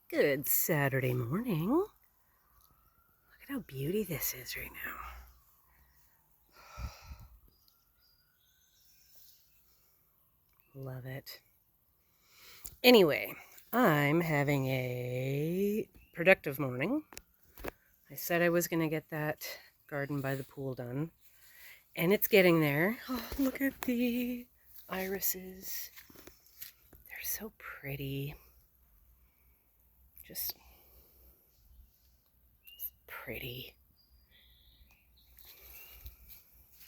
Good Saturday morning. Look at how beauty this is right now. Love it. Anyway, I'm having a productive morning. I said I was going to get that garden by the pool done, and it's getting there. Oh, look at the irises. They're so pretty. Just pretty.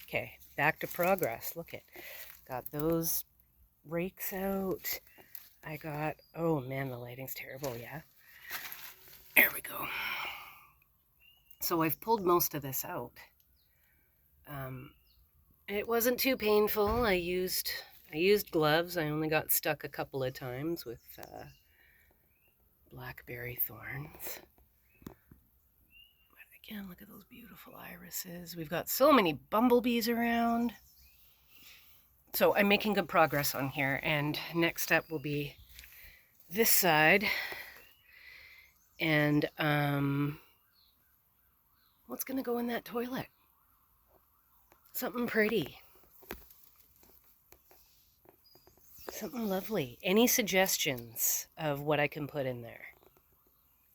Okay, back to progress. Look at, got those rakes out. I got, oh man, the lighting's terrible, yeah. There we go. So I've pulled most of this out. It wasn't too painful. I used gloves. I only got stuck a couple of times with blackberry thorns. But again, look at those beautiful irises. We've got so many bumblebees around. So I'm making good progress on here, and next step will be this side. And what's gonna go in that toilet? Something pretty. Something lovely. Any suggestions of what I can put in there?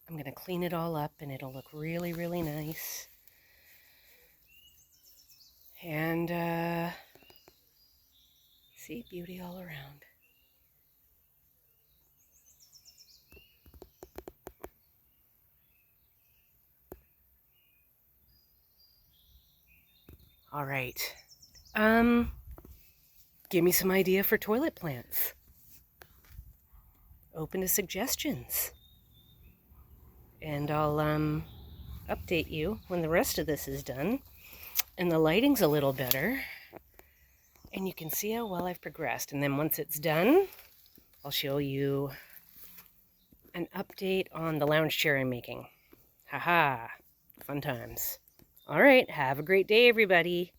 I'm going to clean it all up and it'll look really, really nice. And see, beauty all around. All right. Give me some idea for toilet plants. Open to suggestions. And I'll update you when the rest of this is done and the lighting's a little better. And you can see how well I've progressed. And then once it's done, I'll show you an update on the lounge chair I'm making. Haha, fun times. All right, have a great day, everybody.